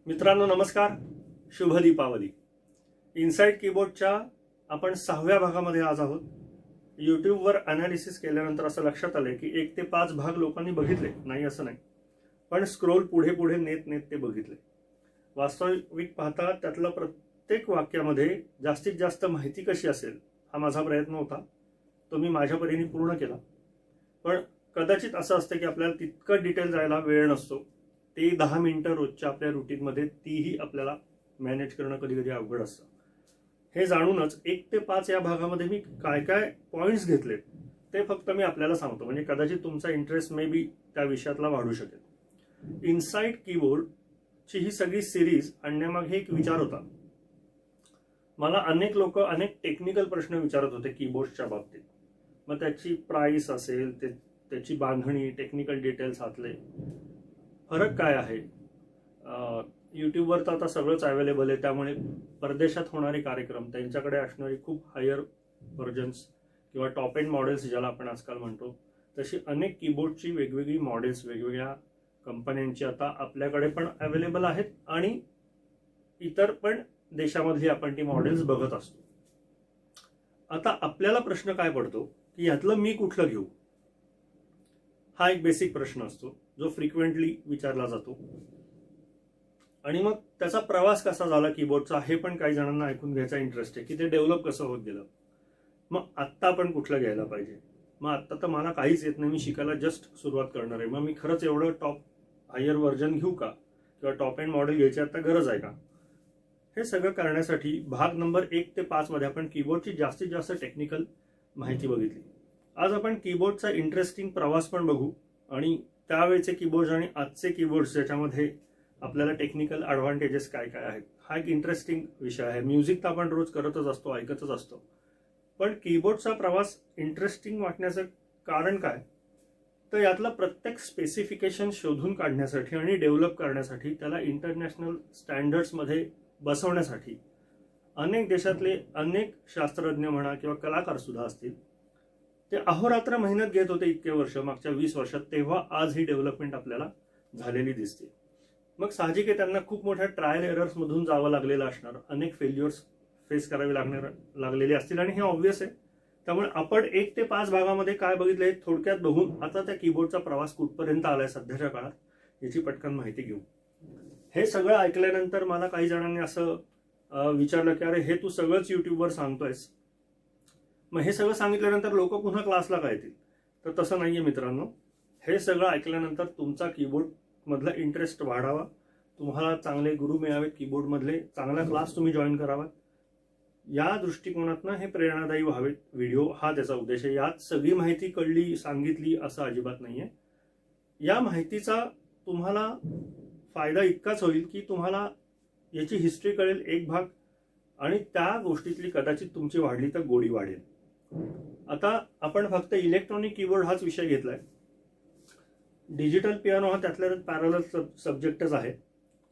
मित्रांनो नमस्कार, शुभ दीपावली। इनसाइड कीबोर्डच्या आपण 6व्या भागामध्ये आज आहोत। यूट्यूबवर अनालिसिस केल्यानंतर असं लक्षात आले की 1 ते 5 भाग लोकांनी बघितले, नाही असं नाही, पण स्क्रोल पुढे पुढे नेत ते बघितले। वास्तविक पाहता त्यातलं प्रत्येक वाक्यामध्ये जास्तीत जास्त माहिती कशी असेल हा माझा प्रयत्न होता, तो मी माझ्या परीने पूर्ण केला। पण कदाचित असं असतं की आपल्याला तितकं डिटेल जायला वेळ नसतो। ते 10 मिनिटं रोजच्या आपल्या रुटीनमध्ये तीही आपल्याला मॅनेज करणं कधी कधी अवघड असतं। हे जाणूनच 1 ते 5 या भागामध्ये मी काय काय पॉइंट्स घेतले ते फक्त मी आपल्याला सांगतो, म्हणजे कदाचित तुमचा इंटरेस्ट मे बी त्या विषयातला वाढू शकेल। इनसाइड कीबोर्डची ही सगळी सिरीज आणण्यामागे एक विचार होता। मला अनेक लोक अनेक टेक्निकल प्रश्न विचारत होते कीबोर्डच्या बाबतीत। मग त्याची प्राइस असेल, त्याची बांधणी, टेक्निकल डिटेल्स आतले फरक काय आहे। यूट्यूबवर तर आता सगळंच अवेलेबल आहे, त्यामुळे परदेशात होणारे कार्यक्रम, त्यांच्याकडे असणारी खूप हायर व्हर्जन्स किंवा टॉप एंड मॉडेल्स ज्याला आपण आजकाल म्हणतो, तशी अनेक कीबोर्डची वेगवेगळी मॉडेल्स वेगवेगळ्या कंपन्यांची आता आपल्याकडे पण अवेलेबल आहेत आणि इतर पण देशामधली आपण ती मॉडेल्स बघत असतो। आता आपल्याला प्रश्न काय पडतो की यातलं मी कुठलं घेऊ, हा एक बेसिक प्रश्न असतो जो फ्रिक्वेंटली विचारला जातो। आणि मग त्याचा प्रवास कसा झाला कीबोर्डचा हे पण काही जणांना ऐकून घ्यायचा इंटरेस्ट आहे की ते डेव्हलप कसं होत गेलं। मग आत्ता आपण कुठलं घ्यायला पाहिजे। मग आत्ता तर मला काहीच येत नाही, मी शिकायला जस्ट सुरुवात करणार आहे। मग मी खरंच एवढं टॉप हायर व्हर्जन घेऊ का, किंवा टॉप एंड मॉडेल घ्यायची आता गरज आहे का। हे सगळं करण्यासाठी भाग नंबर 1 ते 5 मध्ये आपण कीबोर्डची जास्तीत जास्त टेक्निकल माहिती बघितली। आज आपण कीबोर्डचा इंटरेस्टिंग प्रवास पण बघू आणि त्यावेळेचे कीबोर्ड आणि आजचे कीबोर्ड्स ज्याच्यामध्ये आपल्याला टेक्निकल ॲडव्हान्टेजेस काय काय आहेत, हा एक इंटरेस्टिंग विषय आहे। म्युझिक तर आपण रोज करतच असतो, ऐकतच असतो, पण कीबोर्डचा प्रवास इंटरेस्टिंग वाटण्याचं कारण काय, तर यातलं प्रत्येक स्पेसिफिकेशन शोधून काढण्यासाठी आणि डेव्हलप करण्यासाठी, त्याला इंटरनॅशनल स्टँडर्ड्समध्ये बसवण्यासाठी अनेक देशातले अनेक शास्त्रज्ञ म्हणा किंवा कलाकार सुद्धा असतील, ते अहोरात्र मेहनत घेत होते इतके वर्ष, मागच्या 20 वर्षात, तेव्हा आज ही डेव्हलपमेंट आपल्याला झालेली दिसते। मग साहजिक आहे त्यांना खूप मोठ्या ट्रायल एरर्स मधून जावं लागलेलं असणार, अनेक फेल्युअर्स फेस करावे लागलेले असतील आणि हे ऑब्व्हियस आहे। त्यामुळे आपण 1 ते 5 भागामध्ये काय बघितलंय थोडक्यात बघून आता त्या कीबोर्डचा प्रवास कुठपर्यंत आलाय सध्याच्या काळात याची पटकन माहिती घेऊ। हे सगळं ऐकल्यानंतर मला काही जणांनी असं विचारलं की अरे हे तू सगळंच युट्यूबवर सांगतोयस, मग हे सगळं सांगितल्यानंतर लोक पुन्हा क्लासला काय येतील। तर तसं नाहीये मित्रांनो, हे सगळं ऐकल्यानंतर तुमचा कीबोर्ड मधला इंटरेस्ट वाढावा, तुम्हाला चांगले गुरु मिळावेत कीबोर्ड मधले, चांगला क्लास तुम्ही जॉईन करावा, या दृष्टिकोनातनं हे प्रेरणादायी व्हावेत व्हिडिओ, हा त्याचा उद्देश आहे। यात सगळी माहिती कळली सांगितली असं अजिबात नाहीये। या माहितीचा तुम्हाला फायदा इतकाच होईल की तुम्हाला याची हिस्ट्री कळेल एक भाग, आणि त्या गोष्टीतली कदाचित तुमची वाढली तर गोडी वाढेल। आता आपण फक्त इलेक्ट्रॉनिक कीबोर्ड हाच विषय घेतलाय, डिजिटल पियानो हा त्यातल्या पॅरलल सब्जेक्टच आहे।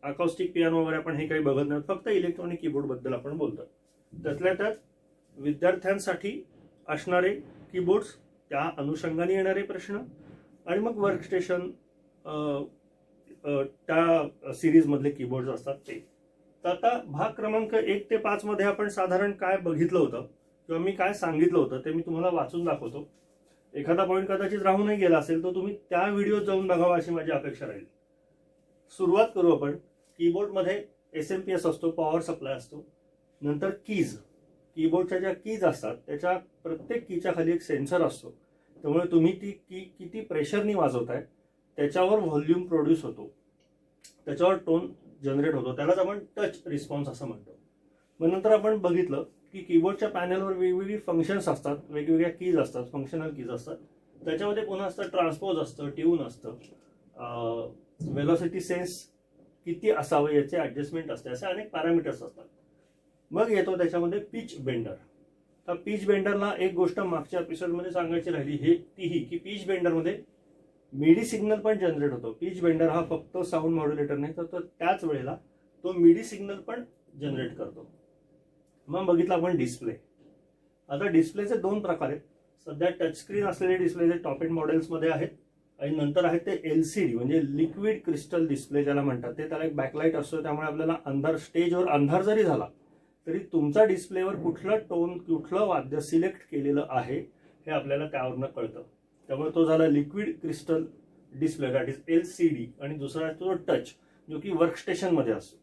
अकॉस्टिक पियानो वगैरे आपण हे काही बघत नाही, फक्त इलेक्ट्रॉनिक कीबोर्ड बद्दल आपण बोलतोय। त्यातल्या त्यात विद्यार्थ्यांसाठी असणारे कीबोर्ड्स, त्या अनुषंगाने येणारे प्रश्न, आणि मग वर्कस्टेशन त्या सिरीज मधले कीबोर्ड असतात ते। तर आता भाग क्रमांक 1 ते 5 मध्ये आपण साधारण काय बघितलं होतं किंवा मी काय सांगितलं होतं ते मी तुम्हाला वाचून दाखवतो। एखादा पॉईंट कदाचित राहूनही गेला असेल तर तुम्ही त्या व्हिडिओ जाऊन बघावा अशी माझी अपेक्षा राहील। सुरुवात करू आपण। कीबोर्डमध्ये एसएमपीएस असतो, पॉवर सप्लाय असतो, नंतर कीज, कीबोर्डच्या ज्या कीज असतात त्याच्या प्रत्येक कीच्या खाली एक सेन्सर असतो, त्यामुळे तुम्ही ती की किती प्रेशरनी वाजवताय त्याच्यावर व्हॉल्यूम प्रोड्यूस होतो, त्याच्यावर टोन जनरेट होतो, त्यालाच आपण टच रिस्पॉन्स असं म्हणतो। मग नंतर आपण बघितलं की कीबोर्डच्या पॅनलवर वेगवेगळी फंक्शन्स असतात, वेगवेगळ्या कीज असतात, फंक्शनल कीज असतात, त्याच्यामध्ये पुन्हा असतं ट्रान्सपोज असतं, ट्यून असतं, वेलोसिटी सेन्स किती असावं याचे ऍडजस्टमेंट असते, असे अनेक पॅरामीटर्स असतात। मग येतो त्याच्यामध्ये पिच बेंडर। तर पिच बेंडरला एक गोष्ट मागच्या एपिसोडमध्ये सांगायची राहिली, हे तीही की पिच बेंडरमध्ये मिडी सिग्नल पण जनरेट होतो। पिच बेंडर हा फक्त साऊंड मॉड्युलेटर नाही, तर त्याच वेळेला तो मिडी सिग्नल पण जनरेट करतो। मग बघितलं आपण डिस्प्ले। आता डिस्प्लेचे 2 प्रकार आहेत। सध्या टच स्क्रीन असलेले डिस्प्ले जे टॉप एंड मॉडेल्समध्ये आहेत, आणि नंतर आहे ते LCD म्हणजे लिक्विड क्रिस्टल डिस्प्ले ज्याला म्हणतात, ते त्याला एक बॅकलाईट असतो, त्यामुळे आपल्याला अंधार, स्टेजवर अंधार जरी झाला तरी तुमचा डिस्प्लेवर कुठलं टोन, कुठलं वाद्य सिलेक्ट केलेलं आहे हे आपल्याला त्यावरनं कळतं. त्यामुळे तो झाला liquid crystal display, that is LCD. आणि दुसरा आहे तो टच, जो की वर्कस्टेशनमध्ये असतो.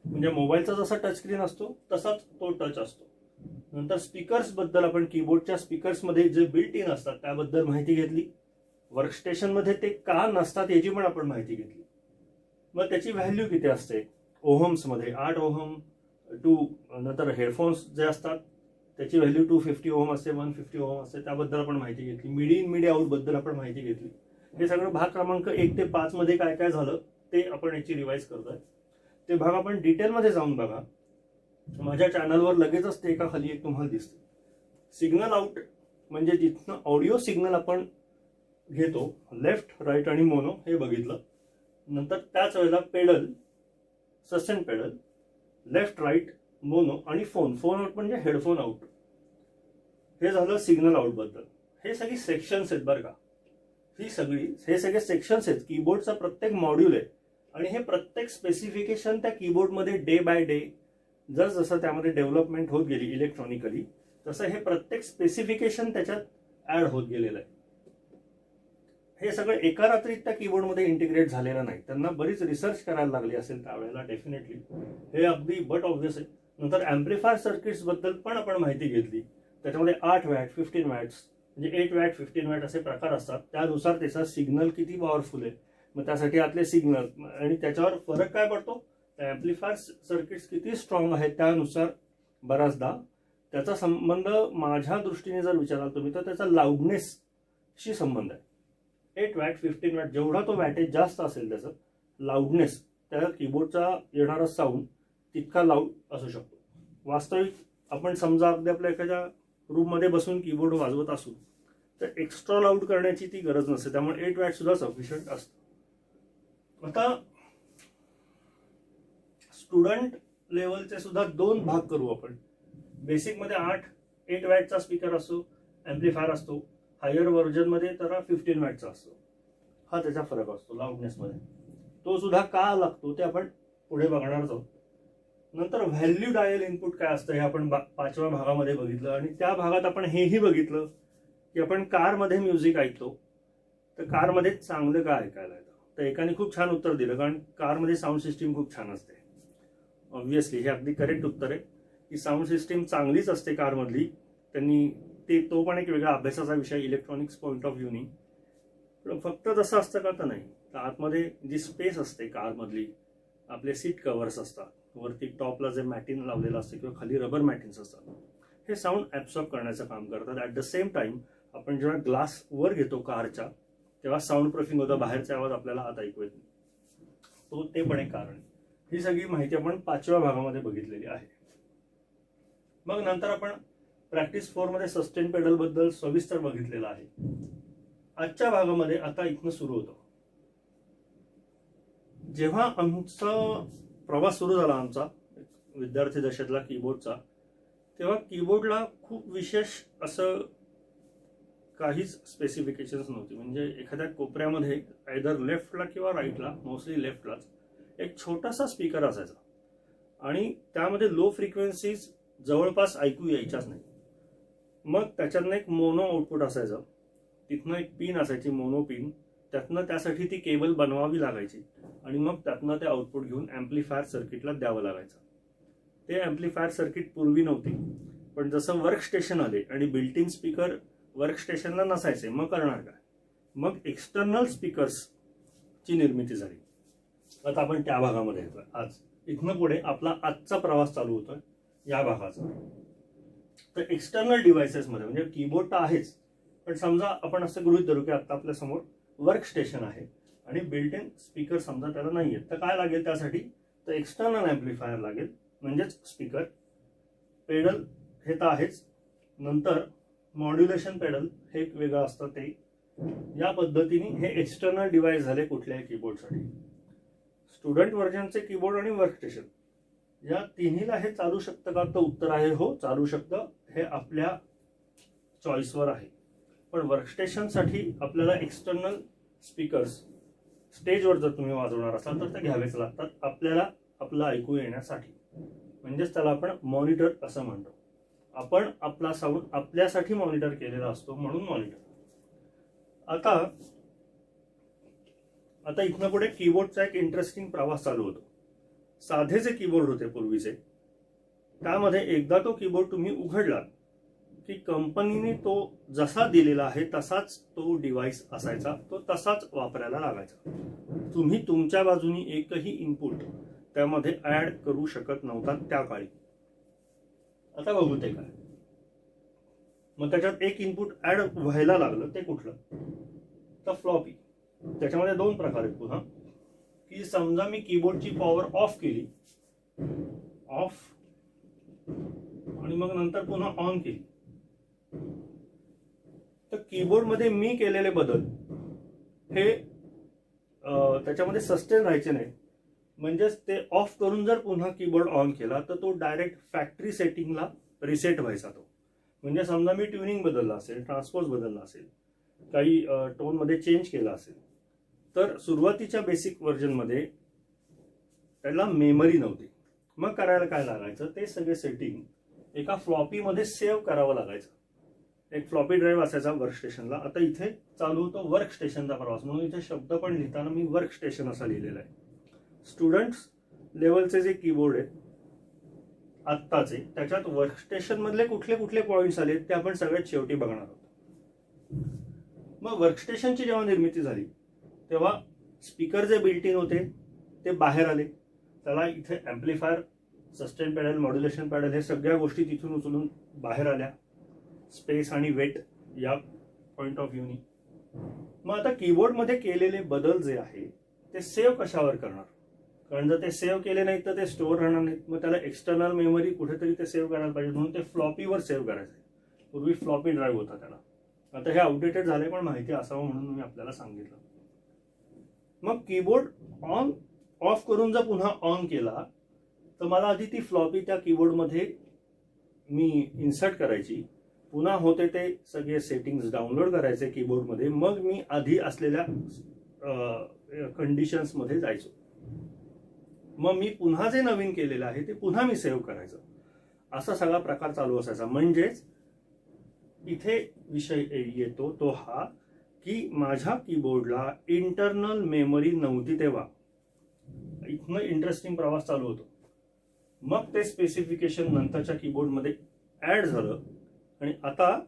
म्हणजे मोबाईलचा जसा टच स्क्रीन असतो तसाच तो टच असतो. नंतर स्पीकर्स बद्दल आपण किबोर्डच्या स्पीकर्समध्ये जे बिल्ट इन असतात त्याबद्दल माहिती घेतली. वर्कस्टेशनमध्ये ते का नसतात याची पण आपण माहिती घेतली. मग त्याची व्हॅल्यू किती असते ओहम्समध्ये, 8 ओहम टू, नंतर हेडफोन्स जे असतात त्याची व्हॅल्यू 250 ओहम असते, 150 ओहम असते, त्याबद्दल आपण माहिती घेतली. मिडी इन मिडी आउट बद्दल आपण माहिती घेतली. हे सगळं भाग क्रमांक 1 ते 5 मध्ये काय काय झालं ते आपण याची रिवाईज करतोय. ते भाग आपण डिटेलमध्ये जाऊन बघा. माझ्या चॅनलवर लगेचच ते एका खाली एक तुम्हाला दिसते. सिग्नल आउट म्हणजे जिथनं ऑडिओ सिग्नल आपण घेतो, लेफ्ट, राईट आणि मोनो हे बघितलं. नंतर त्याच वेळेला pedal, sustain pedal, left, right, mono आणि फोन आउट म्हणजे हेडफोन आउट. हे झालं सिग्नल आउट बद्दल. हे सगळी सेक्शन्स आहेत बरं का. हे सगळे सेक्शन्स आहेत. कीबोर्डचा प्रत्येक मॉड्यूल आहे आणि हे प्रत्येक स्पेसिफिकेशन त्या कीबोर्डमध्ये डे बाय डे जसं त्यामध्ये डेव्हलपमेंट होत गेली इलेक्ट्रॉनिकली, तसं हे प्रत्येक स्पेसिफिकेशन त्याच्यात ऍड होत गेलेलं आहे. हे सगळं एका रात्रीत त्या कीबोर्डमध्ये इंटिग्रेट झालेलं नाही. त्यांना बरीच रिसर्च करायला लागली असेल त्यावेळेला डेफिनेटली. हे अगदी बट ऑब्व्हियस आहे. नंतर अँप्लिफायर सर्किट्स बद्दल पण आपण माहिती घेतली. त्याच्यामध्ये 8 वॅट, 15 वॅट्स म्हणजे 8 वॅट, 15 वॅट असे प्रकार असतात. त्यानुसार त्याचा सिग्नल किती पॉवरफुल आहे, मग त्यासाठी आतले सिग्नल आणि त्याच्यावर फरक काय पडतो. अँप्लिफायर सर्किट्स किती स्ट्रॉंग आहेत त्यानुसार बराचदा त्याचा संबंध माझ्या दृष्टीने जर विचाराल तुम्ही तर त्याचा लाऊडनेसशी संबंध आहे. 8 वॅट, 15 वॅट जेवढा तो वॅटेज जास्त असेल त्याचं लाऊडनेस, त्या कीबोर्डचा येणारा साऊंड तितका लाऊड असू शकतो. वास्तविक आपण समजा अगदी आपल्या एखाद्या रूममध्ये बसून कीबोर्ड वाजवत असू तर एक्स्ट्रा लाऊड करण्याची ती गरज नसते. त्यामुळे 8 वॅट सुद्धा सफिशियंट असतं. आता स्टुडंट लेवलचे सुद्धा 2 भाग करू आपण. बेसिकमध्ये 8 वॅटचा स्पीकर असतो, अँप्लिफायर असतो. हायर व्हर्जनमध्ये तर 15 वॅटचा असतो. हा त्याचा फरक असतो लाऊडनेसमध्ये. तो सुद्धा का लागतो ते आपण पुढे बघणार आहोत. नंतर व्हॅल्यू डायल इनपुट काय असतं हे आपण 5व्या भागामध्ये बघितलं. आणि त्या भागात आपण हेही बघितलं की आपण कारमध्ये म्युझिक ऐकतो तर कारमध्ये चांगलं काय ऐकायला येतं. तर एकाने खूप छान उत्तर दिलं, कारण कारमध्ये साऊंड सिस्टीम खूप छान असते. ऑब्व्हियसली हे अगदी करेक्ट उत्तर आहे की साऊंड सिस्टीम चांगलीच असते कारमधली. त्यांनी तो पण एक वेगळा अभ्यासाचा विषय इलेक्ट्रॉनिक्स पॉईंट ऑफ व्ह्यूनी. पण फक्त तसं असतं का तर नाही. तर आतमध्ये जी स्पेस असते कारमधली, आपले सीट कव्हर्स असतात, वरती टॉपला जे मॅटिन लावलेलं असतं किंवा खाली रबर मॅटिन्स असतात, हे साऊंड ॲब्सॉर्ब करण्याचं काम करतात. ॲट द सेम टाइम आपण जेव्हा ग्लास वर घेतो कारच्या तेव्हा साऊंड प्रूफिंग होतं, बाहेरचा आवाज आपल्याला आत ऐकू येत नाही. ते पण एक कारण. ही सगळी माहिती आपण 5व्या भागामध्ये बघितलेली आहे. मग नंतर आपण प्रॅक्टिस 4 मध्ये सस्टेन पेडल बद्दल सविस्तर बघितलेलं आहे. आजच्या भागामध्ये आता इथनं सुरू होतं. जेव्हा आमचा प्रवास सुरू झाला आमचा विद्यार्थी दशेतला कीबोर्डचा, तेव्हा कीबोर्डला खूप विशेष असं काहीच स्पेसिफिकेशन्स नव्हती. म्हणजे एखाद्या कोपऱ्यामध्ये आयदर लेफ्टला किंवा राईटला, मोस्टली लेफ्टलाच एक छोटासा स्पीकर असायचा आणि त्यामध्ये लो फ्रिक्वेन्सीज जवळपास ऐकू यायच्याच नाही. मग त्याच्यातनं एक मोनो आउटपुट असायचं, तिथनं एक पिन असायची मोनो पिन, त्यातनं त्यासाठी ती केबल बनवावी लागायची आणि मग त्यातनं ते आउटपुट घेऊन अँप्लिफायर सर्किटला द्यावं लागायचं. ते अँप्लिफायर सर्किट पूर्वी नव्हती, पण जसं वर्क स्टेशन आले आणि बिल्ट इन स्पीकर वर्क स्टेशनला नसायचे, मग करणार काय. मग एक्सटर्नल स्पीकर्सची निर्मिती झाली. आता आपण त्या भागामध्ये येतोय. आज इथनं पुढे आपला आजचा प्रवास चालू होतोय या भागाचा. तर एक्सटर्नल डिव्हायसेसमध्ये म्हणजे कीबोर्ड तर आहेच, पण समजा आपण असं गृहीत धरू की आता आपल्या समोर वर्क स्टेशन आहे आणि बिल्ट इन स्पीकर समजा त्याला नाहीये, तर काय लागेल त्यासाठी. तर एक्सटर्नल अँप्लिफायर लागेल, म्हणजेच स्पीकर. पेडल हे तर आहेच. नंतर मॉड्युलेशन पेडल हे एक वेगळं असतं ते. या पद्धतीने हे एक्सटर्नल डिव्हाइस झाले कुठल्याही कीबोर्डसाठी. स्टुडंट व्हर्जनचे कीबोर्ड आणि वर्क स्टेशन या तिन्हीला हे चालू शकतं का, तर उत्तर आहे हो, चालू शकतं. हे आपल्या चॉईसवर आहे. पण वर्कस्टेशनसाठी आपल्याला एक्सटर्नल स्पीकर्स स्टेजवर जर तुम्ही वाजवणार असाल तर ते घ्यावेच लागतात आपल्याला आपलं ऐकू येण्यासाठी. म्हणजेच त्याला आपण मॉनिटर असं म्हणतो. आपण आपला साऊंड आपल्यासाठी मॉनिटर केलेला असतो म्हणून मॉनिटर. आता इथनं पुढे कीबोर्डचा एक इंटरेस्टिंग प्रवास चालू होतो. साधे जे कीबोर्ड होते पूर्वीचे, त्यामध्ये एकदा तो कीबोर्ड तुम्ही उघडला की कंपनीने तो जसा दिलेला आहे तसाच तो डिव्हाइस असायचा, तो तसाच वापरायला लागायचा. तुम्ही तुमच्या बाजूनी एकही इनपुट त्यामध्ये ऍड करू शकत नव्हता त्या काळी. आता बघू ते काय. मग त्याच्यात एक इनपुट ऍड व्हायला लागलं, ते कुठलं? तर फ्लॉपी. त्याच्यामध्ये दोन प्रकार आहेत पुन्हा, की समजा मी कीबोर्डची पॉवर ऑफ केली, ऑफ, आणि मग नंतर पुन्हा ऑन केली, तर कीबोर्डमध्ये मी केलेले बदल हे त्याच्यामध्ये सस्टेन राहायचे नाही. म्हणजेच ते ऑफ करून जर पुन्हा कीबोर्ड ऑन केला तर तो डायरेक्ट फॅक्टरी सेटिंगला रिसेट व्हायचा तो. म्हणजे समजा मी ट्युनिंग बदलला असेल, ट्रान्सपोज बदलला असेल, काही टोनमध्ये चेंज केला असेल, तर सुरुवातीच्या बेसिक व्हर्जनमध्ये त्याला मेमरी नव्हती. मग करायला काय लागायचं, ते सगळे सेटिंग एका फ्लॉपीमध्ये सेव्ह करावं लागायचं. एक फ्लॉपी ड्राईव्ह असायचा वर्कस्टेशनला. आता इथे चालू होतो वर्कस्टेशनचा प्रवास, म्हणून इथे शब्द पण लिहिताना मी वर्कस्टेशन असा लिहिलेला आहे. स्टुडंट्स लेवलचे जे कीबोर्ड आहेत आत्ताचे, त्याच्यात वर्कस्टेशन मधले कुठले कुठले पॉइंट्स आले ते आपण सगळ्यात शेवटी बघणार आहोत. मग वर्कस्टेशनची जेव्हा निर्मिती झाली तेव्हा स्पीकर जे बिल्ट इन होते ते बाहेर आले. त्याला इथे amplifier, sustain pedal, modulation pedal, हे सगळ्या गोष्टी तिथून उचलून बाहेर आल्या, स्पेस आणि वेट या पॉइंट ऑफ व्ह्यूनी. मग आता कीबोर्डमध्ये केलेले बदल जे आहे ते सेव्ह कशावर करणार? कारण जर ते सेव्ह केले नाहीत तर ते स्टोअर राहणार नाहीत. मग त्याला एक्सटर्नल मेमरी कुठेतरी ते सेव्ह करायला पाहिजे, म्हणून ते फ्लॉपीवर सेव्ह करायचं. पूर्वी फ्लॉपी ड्राईव्ह होता त्याला. आता हे आउटडेटेड झाले, पण माहिती असावं म्हणून मी आपल्याला सांगितलं. मग कीबोर्ड ऑन ऑफ करून जर पुन्हा ऑन केला तर मला आधी ती फ्लॉपी त्या कीबोर्डमध्ये मी इन्सर्ट करायची, पुन्हा होते ते सगळे सेटिंग्स डाउनलोड करायचे कीबोर्डमध्ये, मग मी आधी असलेल्या कंडिशन्समध्ये जायचो. मग मी पुन्हा जे नवीन केलेलं आहे ते पुन्हा मी सेव्ह करायचं. असा सगळा प्रकार चालू असायचा. म्हणजेच इथे विषय येतो तो हा की माझ्या कीबोर्डला इंटरनल मेमरी नव्हती तेव्हा. इथनं इंटरेस्टिंग प्रवास चालू होतो. मग ते स्पेसिफिकेशन नंतरच्या कीबोर्डमध्ये ऍड झालं, आणि आता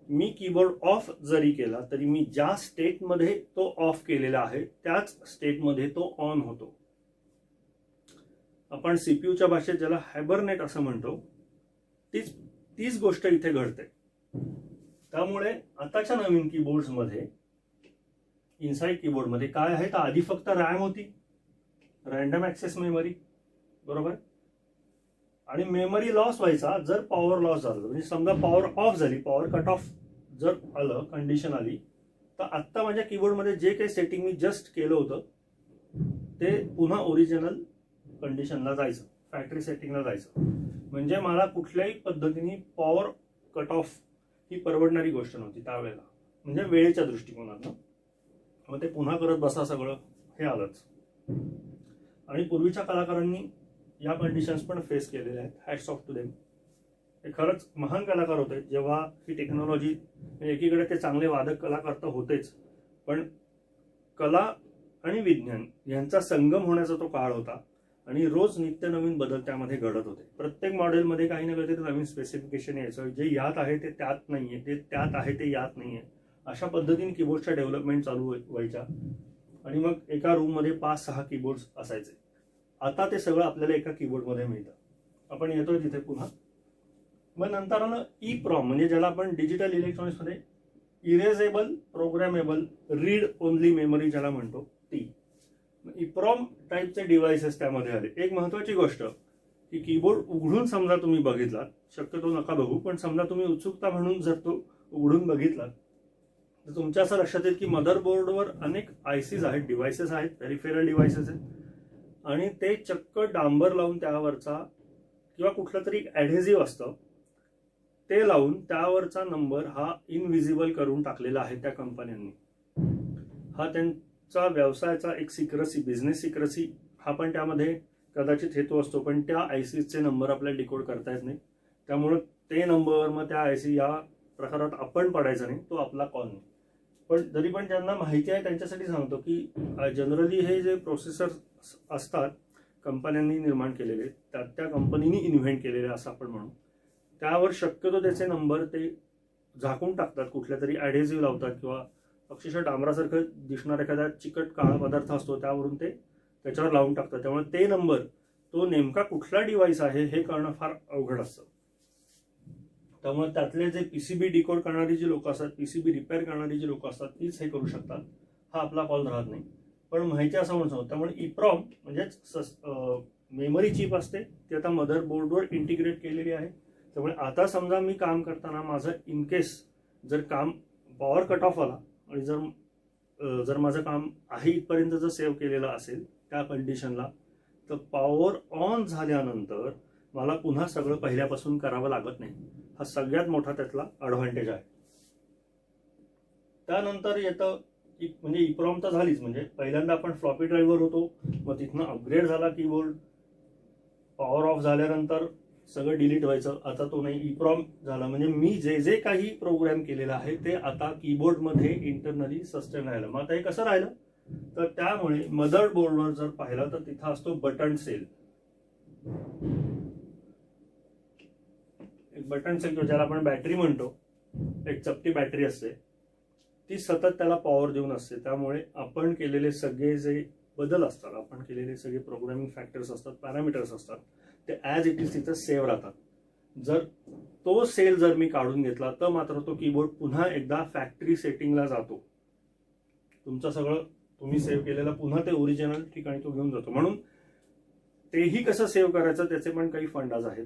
मी कीबोर्ड ऑफ जरी केला तरी मी ज्या स्टेटमध्ये तो ऑफ केलेला आहे त्याच स्टेटमध्ये तो ऑन होतो. आपण सीपीयूच्या भाषेत ज्याला हायबरनेट असं म्हणतो, तीच गोष्ट इथे घडते. त्यामुळे आताच्या नवीन कीबोर्ड्समध्ये, इनसाइड कीबोर्डमध्ये काय आहे, तर आधी फक्त रॅम होती, रॅन्डम ऍक्सेस मेमरी, बरोबर. आणि मेमरी लॉस व्हायचा जर पॉवर लॉस झालं. म्हणजे समजा पॉवर ऑफ झाली, पॉवर कट ऑफ जर आलं, कंडिशन आली, तर आत्ता माझ्या कीबोर्डमध्ये जे काही सेटिंग मी जस्ट केलं होतं ते पुन्हा ओरिजिनल कंडिशनला जायचं, फॅक्टरी सेटिंगला जायचं. म्हणजे मला कुठल्याही पद्धतीने पॉवर कट ऑफ ही परवडणारी गोष्ट नव्हती त्यावेळेला, म्हणजे वेळेच्या दृष्टिकोनातून. मग ते पुन्हा करत बसा सगळं, हे आलंच. आणि पूर्वीच्या कलाकारांनी या कंडिशन्स पण फेस केलेल्या आहेत. Hats off to them. ते खरंच महान कलाकार होते. जेव्हा ही टेक्नॉलॉजी, एकीकडे ते चांगले वादक कलाकार तर होतेच, पण कला आणि विज्ञान यांचा संगम होण्याचा तो काळ होता. आणि रोज नित्य नवीन बदल त्यामध्ये घडत होते. प्रत्येक मॉडेलमध्ये काही ना काहीतरी नवीन स्पेसिफिकेशन यायचं. जे यात आहे ते त्यात नाहीये, ते त्यात आहे ते यात नाहीये, अशा पद्धतीने कीबोर्डच्या डेव्हलपमेंट चालू व्हायच्या. आणि मग एका रूममध्ये 5-6 कीबोर्ड्स असायचे. आता ते सगळं आपल्याला एका कीबोर्डमध्ये मिळतं. आपण येतोय तिथे पुन्हा. मग नंतर EEPROM, म्हणजे ज्याला आपण डिजिटल इलेक्ट्रॉनिक्समध्ये erasable programmable read only memory ज्याला म्हणतो ती. EEPROM टाईपचे डिव्हाइसेस त्यामध्ये आले. एक महत्वाची गोष्ट की कीबोर्ड उघडून समजा तुम्ही बघितला, शक्यतो नका बघू, पण समजा तुम्ही उत्सुकता म्हणून जर तो उघडून बघितला तर तुमच्या असं लक्षात येईल की मदरबोर्डवर अनेक आयसीज आहेत, डिव्हाइसेस आहेत, पेरिफेरल डिव्हाइसेस आहेत, आणि ते चक्क डांबर लावून त्यावरचा किंवा कुठलं तरी ॲडहेझिव्ह असतं ते लावून त्यावरचा नंबर हा इनव्हिजिबल करून टाकलेला आहे त्या कंपन्यांनी. हा त्यांचा व्यवसायाचा एक सिक्रेसी, बिझनेस सिक्रेसी हा पण त्यामध्ये कदाचित हेतू असतो, पण त्या आयसीचे नंबर आपल्याला डिकोड करता येत नाही. त्यामुळे ते नंबर, मग त्या आयसी या प्रकारात आपण पडायचा नाही, तो आपला कॉल नाही. पण जरी पण ज्यांना माहिती आहे त्यांच्यासाठी सांगतो की जनरली हे जे प्रोसेसर असतात कंपन्यांनी निर्माण केलेले, त्या कंपनीनी इन्व्हेंट केलेले असं आपण म्हणू, त्यावर शक्यतो त्याचे नंबर ते झाकून टाकतात, कुठल्या तरी ॲडेझिव्ह लावतात किंवा अक्षरशः डांबरासारखं दिसणारा एखादा चिकट काळा पदार्थ असतो त्यावरून ते त्याच्यावर लावून टाकतात. त्यामुळे ते नंबर तो नेमका कुठला डिव्हाइस आहे हे कळणं फार अवघड असतं. त्यामुळे त्यातले जे पीसीबी डिकोड करणारी जी लोक असतात, पीसीबी रिपेअर करणारी जी लोक असतात, तीच हे करू शकतात. हा आपला कॉल राहत नाही. पण माहिती असं म्हणतो, त्यामुळे इप्रॉम म्हणजेच मेमरी चिप असते ती आता मदरबोर्डवर इंटिग्रेट केलेली आहे. त्यामुळे आता समजा मी काम करताना माझं इनकेस जर काम पॉवर कट ऑफ आला आणि जर माझं काम आहे इथपर्यंत जर सेव्ह केलेलं असेल त्या कंडिशनला, तर पॉवर ऑन झाल्यानंतर मला पुन्हा सगळं पहिल्यापासून करावं लागत नाही. हा सगळ्यात मोठा त्यातला ॲडव्हान्टेज आहे. त्यानंतर येतं म्हणजे इप्रॉम तर झालीच, म्हणजे पहिल्यांदा आपण फ्लॉपी ड्राईव्हवर होतो, मग तिथनं अपग्रेड झाला कीबोर्ड, पॉवर ऑफ झाल्यानंतर सगळं डिलीट व्हायचं. आता तो नाही, इप्रॉम झाला म्हणजे मी जे जे काही प्रोग्राम केलेलं आहे ते आता कीबोर्डमध्ये इंटरनली सस्टेन राहिलं. मग आता हे कसं राहिलं, तर त्यामुळे मदरबोर्डवर जर पाहिलं तर तिथं असतो बटन सेल. एक बटन सेल ज्याला आपण बॅटरी म्हणतो, एक चपटी बॅटरी असते, ती सतत त्याला पॉवर देऊन असते. त्यामुळे आपण केलेले सगळे जे बदल असतात, आपण केलेले सगळे प्रोग्रामिंग फॅक्टर्स असतात, पॅरामीटर्स असतात, ते ॲज इट इज तिथं सेव्ह राहतात. जर तो सेल जर मी काढून घेतला तर मात्र तो कीबोर्ड पुन्हा एकदा फॅक्टरी सेटिंगला जातो. तुमचं सगळं तुम्ही सेव्ह केलेलं पुन्हा ते ओरिजिनल ठिकाणी तो घेऊन जातो. म्हणून तेही कसं सेव्ह करायचं त्याचे पण काही फंडाज आहेत,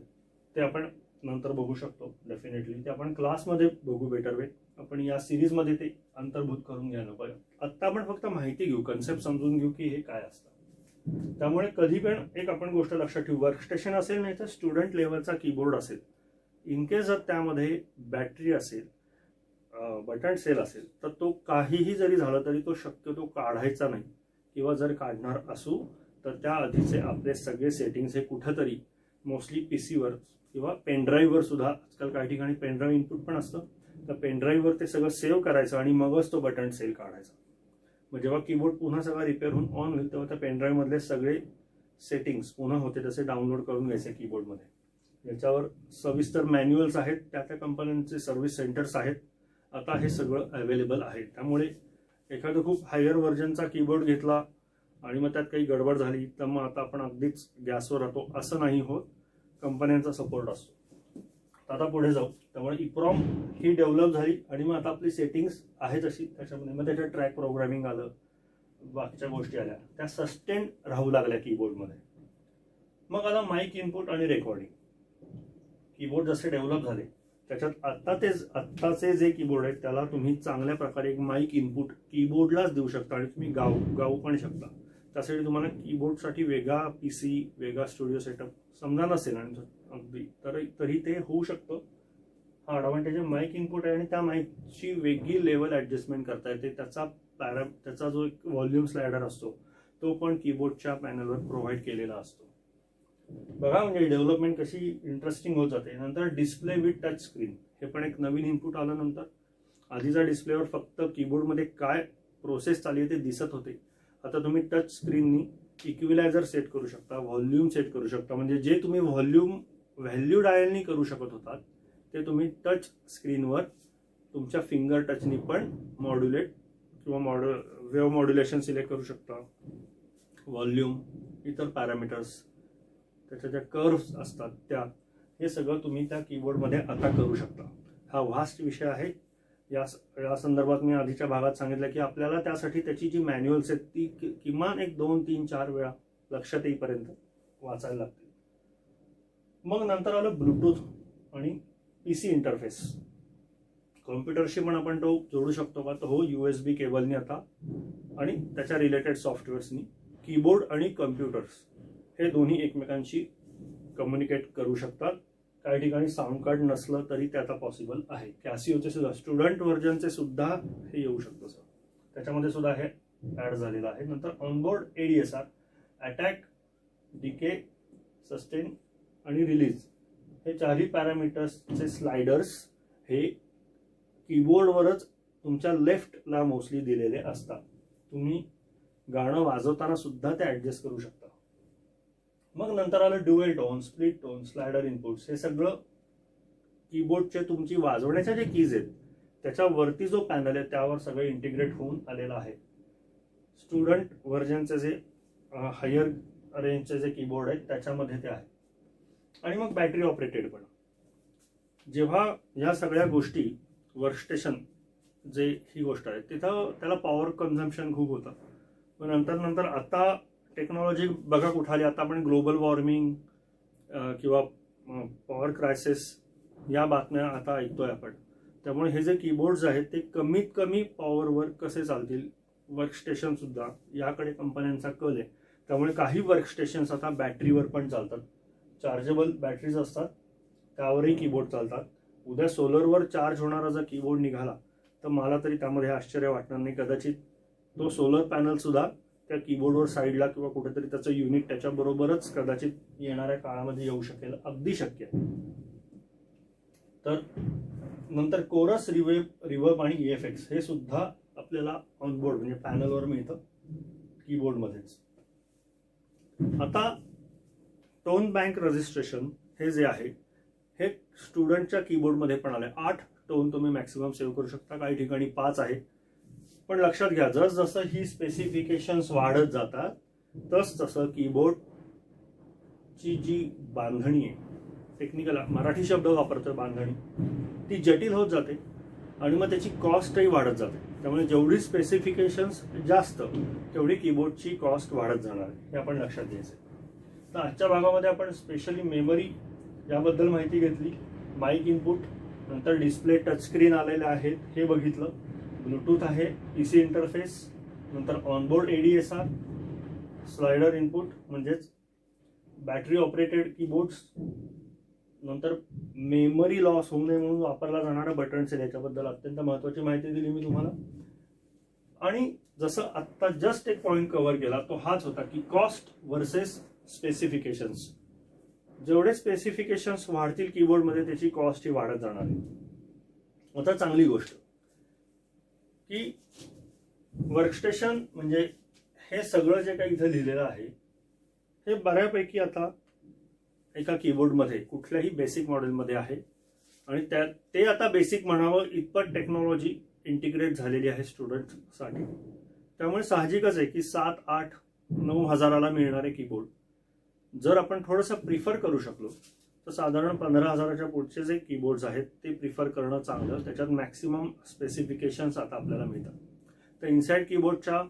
ते आपण नंतर बघू शकतो. डेफिनेटली ते आपण क्लासमध्ये बघू बेटर वे. आपण या सिरीजमध्ये ते अंतर्भूत करून घ्यायला पाहिजे. आत्ता आपण फक्त माहिती घेऊ, कन्सेप्ट समजून घेऊ की हे काय असतं. त्यामुळे कधी पण एक आपण गोष्ट लक्षात ठेवू, वर्कस्टेशन असेल नाही तर स्टुडंट लेवलचा कीबोर्ड असेल, इनकेस जर त्यामध्ये बॅटरी असेल, बटन सेल असेल, तर तो काहीही जरी झालं तरी तो शक्यतो काढायचा नाही. किंवा जर काढणार असू तर त्या आधीचे आपले सगळे सेटिंग्स हे कुठंतरी मोस्टली पीसीवर किंवा पेनड्राईव्हवर सुद्धा, आजकाल काही ठिकाणी पेनड्राईव्ह इनपुट पण असतं, तर पेनड्राईव्हवर ते सगळं सेव्ह करायचं आणि मगच तो बटन सेल काढायचा. मग जेव्हा कीबोर्ड पुन्हा सगळा रिपेअर होऊन ऑन होईल तेव्हा त्या पेनड्राईव्ह मधले सगळे सेटिंग्स पुन्हा होते तसे डाउनलोड करून घ्यायचे कीबोर्डमध्ये. याच्यावर सविस्तर मॅन्युअल्स आहेत, त्या कंपन्यांचे सर्व्हिस सेंटर्स आहेत, आता हे सगळं अवेलेबल आहे. त्यामुळे एखादं खूप हायर व्हर्जनचा कीबोर्ड घेतला आणि मग त्यात काही गडबड झाली तर मग आता आपण अगदीच गॅसवर राहतो असं नाही होत, कंपन्यांचा सपोर्ट असतो. आता पुढे जाऊ. त्यामुळे इप्रॉम ही डेव्हलप झाली आणि मग आता आपली सेटिंग्स आहे तशी त्याच्यामध्ये, मग त्याच्यात ट्रॅक प्रोग्रामिंग आलं, बाकीच्या गोष्टी आल्या, त्या सस्टेन राहू लागल्या कीबोर्डमध्ये. मग आला माईक इनपुट आणि रेकॉर्डिंग. कीबोर्ड जसे डेव्हलप झाले त्याच्यात आत्ताचे जे कीबोर्ड आहेत त्याला तुम्ही चांगल्या प्रकारे एक माईक इनपुट कीबोर्डलाच देऊ शकता आणि तुम्ही गाऊ पण शकता. त्यासाठी तुम्हाला कीबोर्डसाठी वेगळा पीसी, वेगळा स्टुडिओ सेटअप समजा नसेल आणि अगदी तरी ते होऊ शकतं. हा ॲडव्हान्टेज आहे. माईक इनपुट आहे आणि त्या माईकची वेगळी लेवल ॲडजस्टमेंट करता येते. त्याचा जो एक व्हॉल्यूम स्लायडर असतो तो पण कीबोर्डच्या पॅनलवर प्रोव्हाइड केलेला असतो. बघा म्हणजे डेव्हलपमेंट कशी इंटरेस्टिंग होत जाते. नंतर डिस्प्ले विथ टच स्क्रीन हे पण एक नवीन इनपुट आलं. नंतर आधीच्या डिस्प्लेवर फक्त कीबोर्डमध्ये काय प्रोसेस चालली आहे ते दिसत होते, आता तुम्ही टच स्क्रीननी इक्विलायझर सेट करू शकता, व्हॉल्यूम सेट करू शकता. म्हणजे जे तुम्ही व्हॅल्यू डायलनी करू शकत होतात ते तुम्ही टच स्क्रीनवर तुमच्या फिंगर टचनी पण मॉड्युलेट किंवा वेव्ह मॉड्युलेशन सिलेक्ट करू शकता. व्हॉल्यूम, इतर पॅरामीटर्स, त्याच्या ज्या कर्व्स असतात त्या, हे सगळं तुम्ही त्या कीबोर्डमध्ये आता करू शकता. हा व्हास्ट विषय आहे. या संदर्भात मी आधीच्या भागात सांगितलं की आपल्याला त्यासाठी त्याची जी मॅन्युअल्स आहेत ती किमान 1, 2, 3, 4 वेळा लक्षात येईपर्यंत वाचायला लागतील. मग नंतर आलं ब्लूटूथ आणि पीसी इंटरफेस. कॉम्प्युटरशी पण आपण तो जोडू शकतो का, तर हो, USB केबलनी आता आणि त्याच्या रिलेटेड सॉफ्टवेअर्सनी कीबोर्ड आणि कम्प्युटर्स हे दोन्ही एकमेकांशी कम्युनिकेट करू शकतात. काही ठिकाणी साऊंड कार्ड नसलं तरी ते आता पॉसिबल आहे. कॅसिओचे सुद्धा स्टुडंट व्हर्जनचे सुद्धा हे येऊ शकतं सर, त्याच्यामध्ये सुद्धा हे ऍड झालेलं आहे. नंतर onboard ADSR, attack, decay, sustain आणि रिलीज हे चारही पॅरामीटर्सचे स्लायडर्स हे कीबोर्डवरच तुमच्या लेफ्टला मोस्टली दिलेले असतात. तुम्ही गाणं वाजवताना सुद्धा ते ऍडजस्ट करू शकता. मग नंतर आलं dual tone, split tone, slider inputs. हे सगळं कीबोर्डचे तुमची वाजवण्याच्या जे कीज आहेत त्याच्यावरती जो पॅनल आहे त्यावर सगळं इंटिग्रेट होऊन आलेलं आहे. स्टुडंट व्हर्जनचे जे हायर रेंजचे जे कीबोर्ड आहेत त्याच्यामध्ये ते आहे. आणि मग बॅटरी ऑपरेटेड पण. जेव्हा या सगळ्या गोष्टी वर्कस्टेशन जे ही गोष्ट आहे तिथं त्याला पॉवर कन्झम्पशन खूप होतं. पण नंतर आता टेक्नॉलॉजी बघा कुठं आली. आता आपण ग्लोबल वॉर्मिंग किंवा पॉवर क्रायसिस या बातम्या आता ऐकतोय आपण. त्यामुळे हे जे कीबोर्ड्स आहेत ते कमीत कमी पॉवरवर कसे चालतील, वर्कस्टेशन सुद्धा याकडे कंपन्यांचा कल आहे. त्यामुळे काही वर्कस्टेशन्स आता बॅटरीवर पण चालतात. चार्जेबल बॅटरीज असतात त्यावरही कीबोर्ड चालतात. उद्या सोलरवर चार्ज होणारा जर कीबोर्ड निघाला तर मला तरी त्यामध्ये आश्चर्य वाटणार नाही. कदाचित तो सोलर पॅनल सुद्धा त्या कीबोर्डवर साईडला किंवा कुठेतरी त्याचं युनिट त्याच्याबरोबरच कदाचित येणाऱ्या काळामध्ये येऊ शकेल. अगदी शक्य आहे. तर नंतर कोरस, रिवर्ब आणि EFX हे सुद्धा आपल्याला ऑनबोर्ड म्हणजे पॅनलवर मिळतं कीबोर्डमध्येच. आता टोन बँक रजिस्ट्रेशन हे जे आहे हे स्टुडंटच्या कीबोर्डमध्ये पण आलंय. 8 टोन तुम्ही मॅक्सिमम सेव्ह करू शकता. काही ठिकाणी 5 आहे. पण लक्षात घ्या जसं ही स्पेसिफिकेशन्स वाढत जातात तसं कीबोर्डची जी बांधणी आहे, टेक्निकल मराठी शब्द वापरतोय बांधणी, ती जटिल होत जाते आणि मग त्याची कॉस्टही वाढत जाते. त्यामुळे जेवढी स्पेसिफिकेशन्स जास्त तेवढी कीबोर्डची कॉस्ट वाढत जाणार आहे, हे आपण लक्षात घ्यायचं. तर आजच्या भागामध्ये आपण स्पेशली मेमरी याबद्दल माहिती घेतली, माईक इनपुट, नंतर डिस्प्ले टचस्क्रीन आलेले आहेत हे बघितलं, ब्लूटूथ आहे, PC इंटरफेस, नंतर ऑनबोर्ड ADSR, स्लायडर इनपुट म्हणजेच बॅटरी ऑपरेटेड कीबोर्ड्स, नंतर मेमरी लॉस होऊ नये म्हणून वापरला जाणारा बटन सेल याच्याबद्दल अत्यंत महत्त्वाची माहिती दिली मी तुम्हाला. आणि जसं आत्ता जस्ट एक पॉईंट कव्हर केला तो हाच होता की कॉस्ट वर्सेस स्पेसिफिकेशन्स. जेवढे स्पेसिफिकेशन्स वाढतील कीबोर्डमध्ये त्याची कॉस्ट ही वाढत जाणार आहे. आता चांगली गोष्ट की वर्कस्टेशन म्हणजे हे सगळं जे काही इथं लिहिलेलं आहे हे बऱ्यापैकी आता एका कीबोर्डमध्ये कुठल्याही बेसिक मॉडेलमध्ये आहे. आणि ते आता बेसिक म्हणावं इतपत टेक्नॉलॉजी इंटिग्रेट झालेली आहे स्टुडंटसाठी. त्यामुळे साहजिकच आहे की 7, 8, 9 हजाराला मिळणारे कीबोर्ड जर आपण थोडंसं प्रिफर करू शकलो तर साधारण 15 हजाराच्या पुढचे जे कीबोर्ड्स आहेत ते प्रिफर करणं चांगलं. त्याच्यात मॅक्सिमम स्पेसिफिकेशन्स आता आपल्याला मिळतात. तर इनसाइड कीबोर्डच्या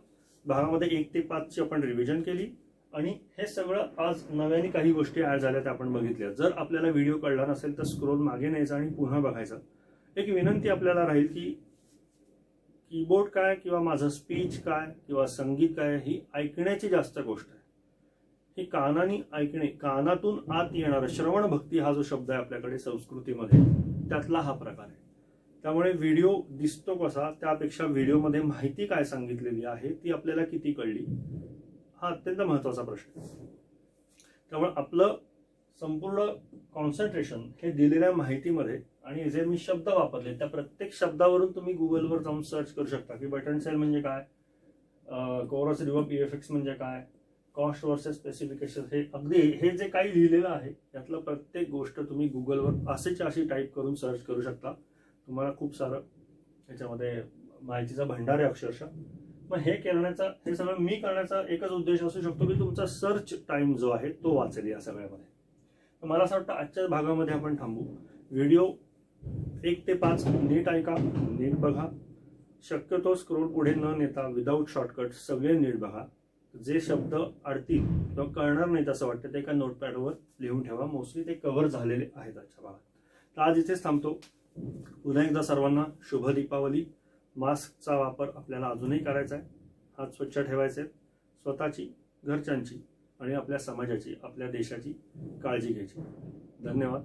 भागामध्ये 1 ते 5 ची आपण रिव्हिजन केली आणि हे सगळं आज नव्याने काही गोष्टी ऍड झाल्या त्या आपण बघितल्या. जर आपल्याला व्हिडिओ कळला नसेल तर स्क्रोल मागे न्यायचा आणि पुन्हा बघायचा. एक विनंती आपल्याला राहील की कीबोर्ड काय किंवा माझं स्पीच काय किंवा संगीत काय ही ऐकण्याची जास्त गोष्ट आहे. ही कानाने ऐकणे, कानातून आत येणारं श्रवण भक्ती हा जो शब्द आहे आपल्याकडे संस्कृतीमध्ये त्यातला हा प्रकार आहे. त्यामुळे व्हिडिओ दिसतो कसा त्यापेक्षा व्हिडिओमध्ये माहिती काय सांगितलेली आहे ती आपल्याला किती कळली हा अत्यंत महत्वाचा प्रश्न आहे. त्यामुळे आपलं संपूर्ण कॉन्सन्ट्रेशन हे दिलेल्या माहितीमध्ये आणि जे मी शब्द वापरले त्या प्रत्येक शब्दावरून तुम्ही गुगलवर जाऊन सर्च करू शकता की बटन सेल म्हणजे काय, कोरस, रिवर्ब, EFX म्हणजे काय, कॉस्ट वर्सेस स्पेसिफिकेशन, हे अगदी हे जे काही लिहिलेलं आहे यातलं प्रत्येक गोष्ट तुम्ही गुगलवर अशी टाईप करून सर्च करू शकता. तुम्हाला खूप सारं याच्यामध्ये माहितीचा भंडार आहे अक्षरशः. मग हे सगळं मी करण्याचा एकच उद्देश असू शकतो की तुमचा सर्च टाइम जो आहे तो वाचेल या सगळ्यामध्ये. तर मला असं वाटतं आजच्या भागामध्ये आपण थांबू. व्हिडिओ 1 ते 5 नीट ऐका, नीट बघा. शक्यतो स्क्रोल पुढे न नेता विदाऊट शॉर्टकट सगळे नीट बघा. जे शब्द अडतील किंवा कळणार नाहीत असं वाटतं ते एका नोटपॅडवर लिहून ठेवा. मोस्टली ते कव्हर झालेले आहेत आजच्या भागात. तर आज इथेच थांबतो. पुन्हा एकदा सर्वांना शुभ दीपावली. मास्कचा वापर आपल्याला अजूनही करायचा आहे. हात स्वच्छ ठेवायचे, स्वतःची, घरच्यांची आणि आपल्या समाजाची, आपल्या देशाची काळजी घ्यायची. धन्यवाद.